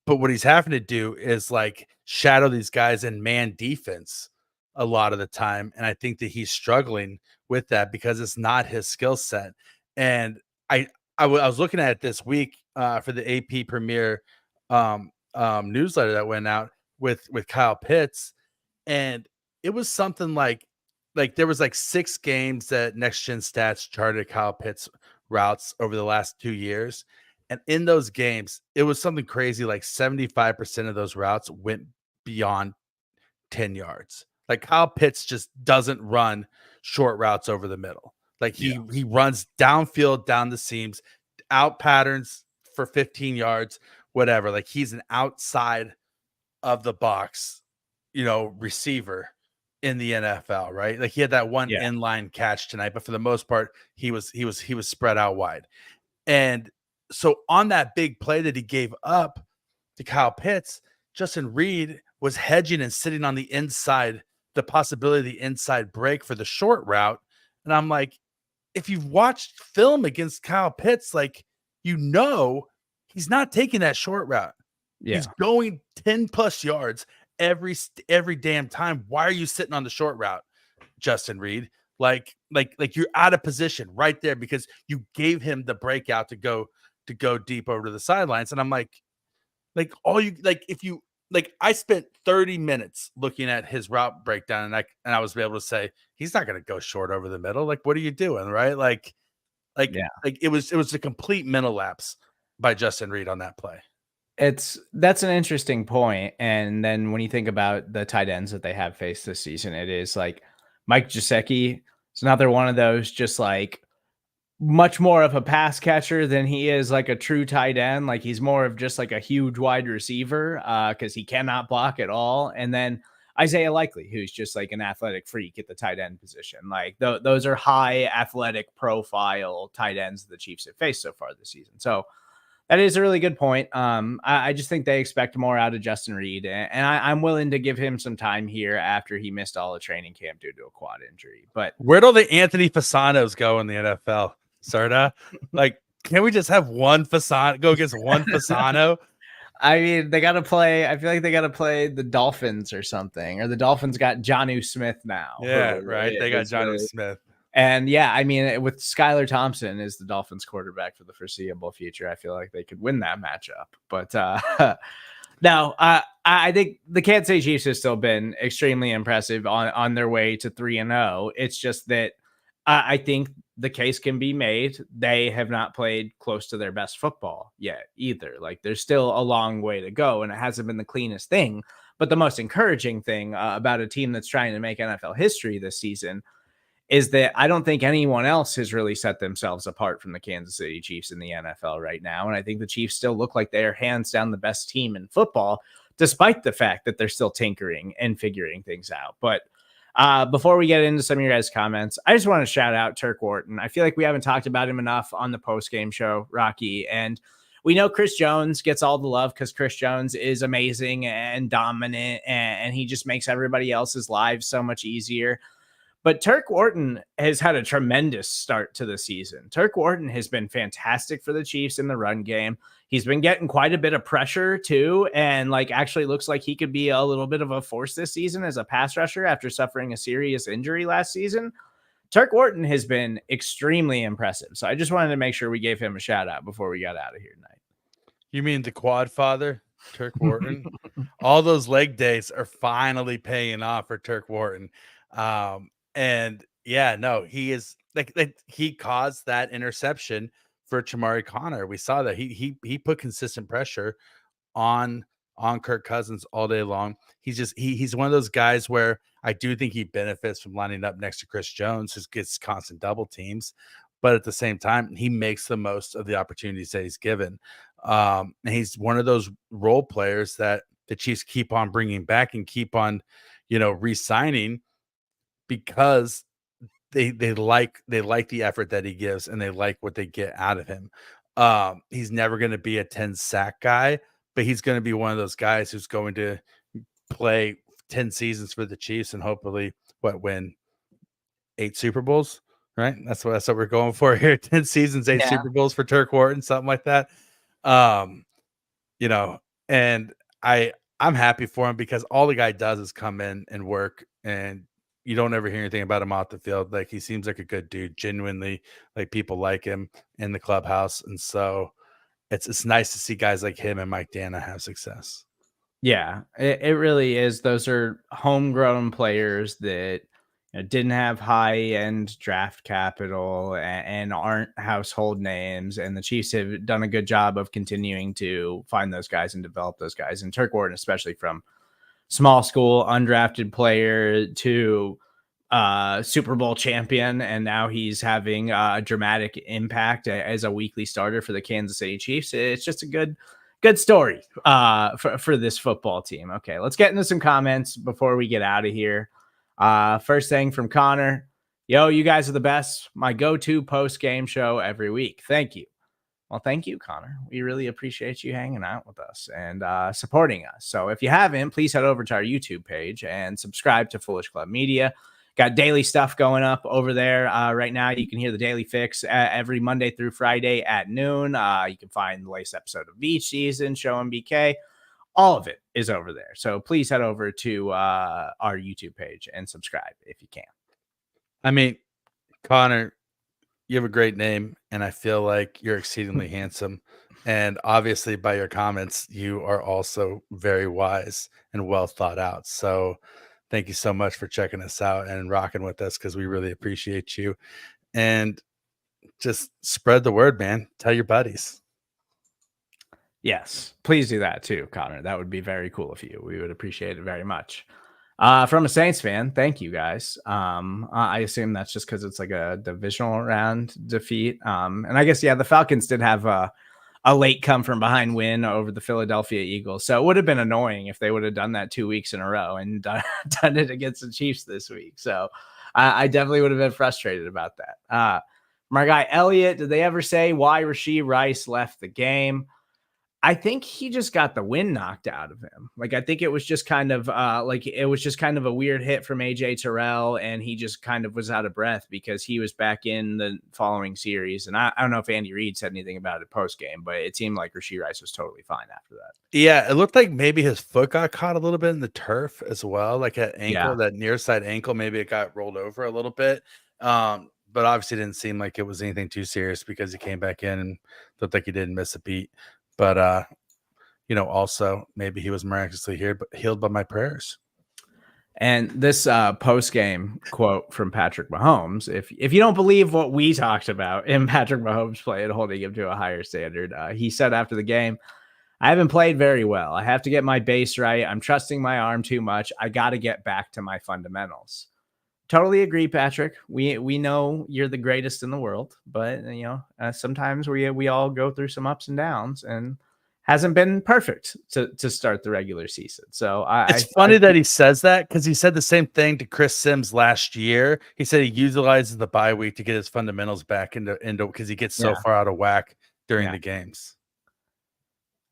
But what he's having to do is like shadow these guys in man defense a lot of the time. And I think that he's struggling with that because it's not his skill set. And I was looking at it this week for the AP Premier newsletter that went out with Kyle Pitts, and it was something like there was like 6 games that Next Gen Stats charted Kyle Pitts routes over the last 2 years, and in those games it was something crazy like 75% of those routes went beyond 10 yards. Like Kyle Pitts just doesn't run short routes over the middle. Like he runs downfield, down the seams, out patterns for 15 yards, whatever. Like he's an outside of the box, receiver in the NFL, right? Like he had that one inline catch tonight, but for the most part, he was spread out wide. And so on that big play that he gave up to Kyle Pitts, Justin Reed was hedging and sitting on the inside, the possibility of the inside break for the short route. And I'm like, if you've watched film against Kyle Pitts, like, he's not taking that short route. Yeah. He's going 10 plus yards every damn time. Why are you sitting on the short route, Justin Reed? Like you're out of position right there because you gave him the breakout to go deep over to the sidelines. And I'm like I spent 30 minutes looking at his route breakdown, and I was able to say he's not going to go short over the middle. Like, what are you doing, right? Like it was a complete mental lapse by Justin Reed on that play. That's an interesting point. And then when you think about the tight ends that they have faced this season, it is like Mike Gesicki is another one of those, just like much more of a pass catcher than he is like a true tight end. Like he's more of just like a huge wide receiver because he cannot block at all. And then Isaiah Likely, who's just like an athletic freak at the tight end position. Like those are high athletic profile tight ends the Chiefs have faced so far this season. So that is a really good point. I just think they expect more out of Justin Reed, and I'm willing to give him some time here after he missed all the training camp due to a quad injury. But where'd all the Anthony Fasanos go in the NFL, Serda? Like, can we just have one Fasano go against one Fasano? I mean, they got to play. I feel like they got to play the Dolphins or something, or the Dolphins got Jonnu Smith now. Yeah, right. They got Jonnu Smith. And yeah, I mean, with Skylar Thompson as the Dolphins quarterback for the foreseeable future, I feel like they could win that matchup. But no, I think the Kansas City Chiefs have still been extremely impressive on their way to 3-0. It's just that I think the case can be made. They have not played close to their best football yet either. Like there's still a long way to go, and it hasn't been the cleanest thing. But the most encouraging thing about a team that's trying to make NFL history this season is that I don't think anyone else has really set themselves apart from the Kansas City Chiefs in the NFL right now. And I think the Chiefs still look like they are hands down the best team in football, despite the fact that they're still tinkering and figuring things out. But before we get into some of your guys' comments, I just want to shout out Turk Wharton. I feel like we haven't talked about him enough on the post-game show, Rocky. And we know Chris Jones gets all the love because Chris Jones is amazing and dominant, and he just makes everybody else's lives so much easier. But Turk Wharton has had a tremendous start to the season. Turk Wharton has been fantastic for the Chiefs in the run game. He's been getting quite a bit of pressure too, and like actually looks like he could be a little bit of a force this season as a pass rusher after suffering a serious injury last season. Turk Wharton has been extremely impressive. So I just wanted to make sure we gave him a shout out before we got out of here tonight. You mean the quad father, Turk Wharton? All those leg days are finally paying off for Turk Wharton. And yeah, no, he is like he caused that interception for Chamari Connor. We saw that he put consistent pressure on Kirk Cousins all day long. He's one of those guys where I do think he benefits from lining up next to Chris Jones, who gets constant double teams, but at the same time, he makes the most of the opportunities that he's given. And he's one of those role players that the Chiefs keep on bringing back and keep on, re-signing, because they like the effort that he gives and they like what they get out of him. He's never going to be a 10 sack guy, but he's going to be one of those guys who's going to play 10 seasons for the Chiefs and hopefully win 8 Super Bowls, right? That's what we're going for here. 10 seasons, 8 Super Bowls for Turk Wharton, something like that. And I'm happy for him because all the guy does is come in and work, and you don't ever hear anything about him off the field. Like, he seems like a good dude, genuinely, like people like him in the clubhouse. And so it's nice to see guys like him and Mike Dana have success. Yeah, it really is. Those are homegrown players that didn't have high-end draft capital and aren't household names. And the Chiefs have done a good job of continuing to find those guys and develop those guys. And Turk Wharton, especially from small school, undrafted player to Super Bowl champion, and now he's having a dramatic impact as a weekly starter for the Kansas City Chiefs. It's just a good story for this football team. Okay, let's get into some comments before we get out of here. First thing from Connor: yo, you guys are the best. My go-to post-game show every week. Thank you. Well, thank you, Connor. We really appreciate you hanging out with us and supporting us. So if you haven't, please head over to our YouTube page and subscribe to Foolish Club Media. Got daily stuff going up over there right now. You can hear the Daily Fix every Monday through Friday at noon. You can find the latest episode of Beach Season, Show and BK. All of it is over there. So please head over to our YouTube page and subscribe if you can. I mean, Connor, you have a great name, and I feel like you're exceedingly handsome. And obviously, by your comments, you are also very wise and well thought out. So thank you so much for checking us out and rocking with us, because we really appreciate you. And just spread the word, man. Tell your buddies. Yes, please do that too, Connor. That would be very cool of you. We would appreciate it very much. From a Saints fan, thank you guys. I assume that's just because it's like a divisional round defeat. And I guess, yeah, the Falcons did have a late come from behind win over the Philadelphia Eagles. So it would have been annoying if they would have done that 2 weeks in a row and done it against the Chiefs this week. So I definitely would have been frustrated about that. My guy Elliot, did they ever say why Rashee Rice left the game? I think he just got the wind knocked out of him. Like, I think it was just kind of a weird hit from AJ Terrell, and he just kind of was out of breath because he was back in the following series. And I don't know if Andy Reid said anything about it post game, but it seemed like Rashee Rice was totally fine after that. Yeah, it looked like maybe his foot got caught a little bit in the turf as well, like that ankle, that near side ankle. Maybe it got rolled over a little bit. But obviously, it didn't seem like it was anything too serious because he came back in and looked like he didn't miss a beat. But also maybe he was miraculously healed by my prayers. And this post-game quote from Patrick Mahomes, if you don't believe what we talked about in Patrick Mahomes' play and holding him to a higher standard, he said after the game, "I haven't played very well. I have to get my base right. I'm trusting my arm too much. I got to get back to my fundamentals." Totally agree, Patrick. We know you're the greatest in the world, but sometimes we all go through some ups and downs, and hasn't been perfect to start the regular season. So It's funny that he says that because he said the same thing to Chris Sims last year. He said he utilizes the bye week to get his fundamentals back into because he gets so far out of whack during the games.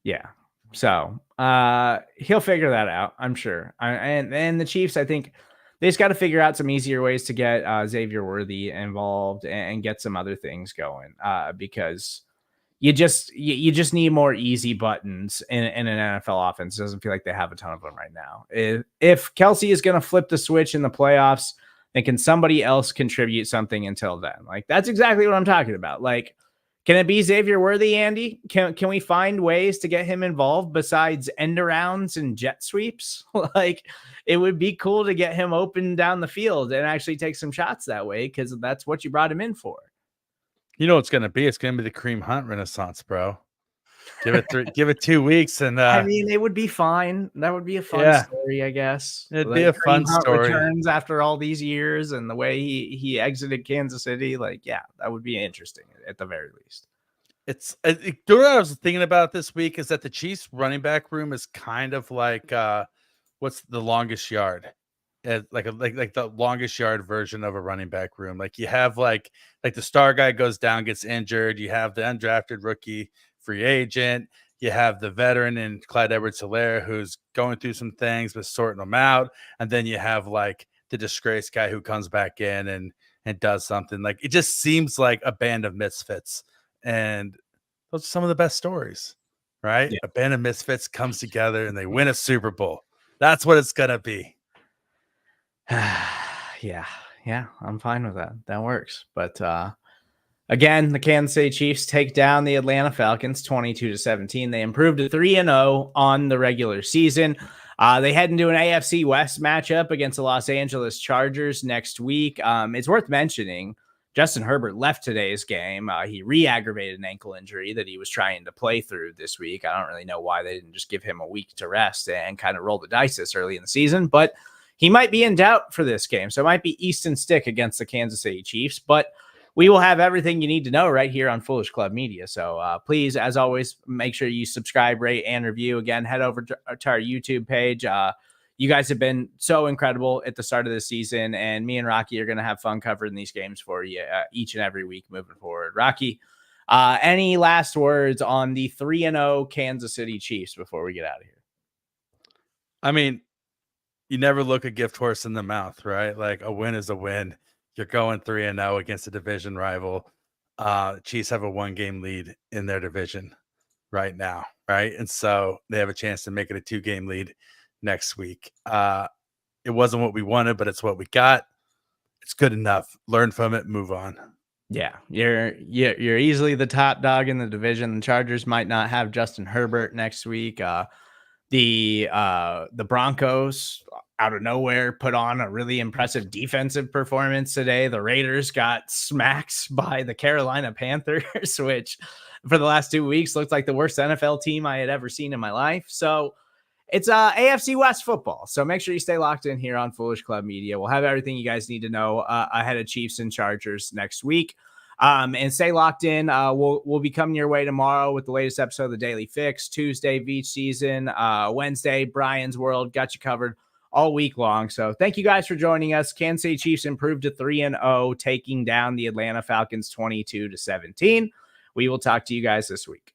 Yeah. So he'll figure that out, I'm sure. And the Chiefs, I think they just got to figure out some easier ways to get Xavier Worthy involved and get some other things going because you just need more easy buttons in an NFL offense. It doesn't feel like they have a ton of them right now. If Kelsey is going to flip the switch in the playoffs, then can somebody else contribute something until then? Like, that's exactly what I'm talking about. Like, can it be Xavier Worthy, Andy? Can we find ways to get him involved besides end arounds and jet sweeps? Like, it would be cool to get him open down the field and actually take some shots that way, because that's what you brought him in for. You know what it's going to be? It's going to be the Kareem Hunt renaissance, bro. Give it 2 weeks, and I mean, it would be fine. That would be a fun story, I guess. It'd be a fun story. Returns after all these years, and the way he exited Kansas City, like, yeah, that would be interesting at the very least. You know what I was thinking about this week is that the Chiefs running back room is kind of like what's the longest yard? Like the longest yard version of a running back room. Like, you have like the star guy goes down, gets injured. You have the undrafted rookie free agent. You have the veteran in Clyde Edwards-Helaire who's going through some things but sorting them out. And then you have like the disgraced guy who comes back in and does something. Like, it just seems like a band of misfits. And those are some of the best stories, right? Yeah. A band of misfits comes together and they win a Super Bowl. That's what it's going to be. Yeah, I'm fine with that. That works. But again, the Kansas City Chiefs take down the Atlanta Falcons 22-17. They improved to 3-0 on the regular season. They head into an AFC West matchup against the Los Angeles Chargers next week. It's worth mentioning Justin Herbert left today's game. He re-aggravated an ankle injury that he was trying to play through this week. I don't really know why they didn't just give him a week to rest and kind of roll the dice this early in the season, but he might be in doubt for this game. So it might be Easton Stick against the Kansas City Chiefs, but we will have everything you need to know right here on Foolish Club Media. So please, as always, make sure you subscribe, rate, and review. Again, head over to our YouTube page. You guys have been so incredible at the start of the season, and me and Rocky are going to have fun covering these games for you each and every week moving forward. Rocky, any last words on the 3-0 Kansas City Chiefs before we get out of here? I mean, you never look a gift horse in the mouth, right? Like, a win is a win. You're going 3-0 against a division rival. Chiefs have a 1-game lead in their division right now, right? And so they have a chance to make it a 2-game lead next week. It wasn't what we wanted, but it's what we got. It's good enough. Learn from it, move on. Yeah, you're easily the top dog in the division. The Chargers might not have Justin Herbert next week. The Broncos out of nowhere put on a really impressive defensive performance today. The Raiders got smacked by the Carolina Panthers, which for the last 2 weeks looked like the worst NFL team I had ever seen in my life. So it's AFC West football. So make sure you stay locked in here on Foolish Club Media. We'll have everything you guys need to know ahead of Chiefs and Chargers next week. And stay locked in. We'll be coming your way tomorrow with the latest episode of the Daily Fix. Tuesday, Beach Season. Wednesday, Brian's World. Got you covered all week long. So thank you guys for joining us. Kansas City Chiefs improved to 3-0, taking down the Atlanta Falcons 22-17. We will talk to you guys this week.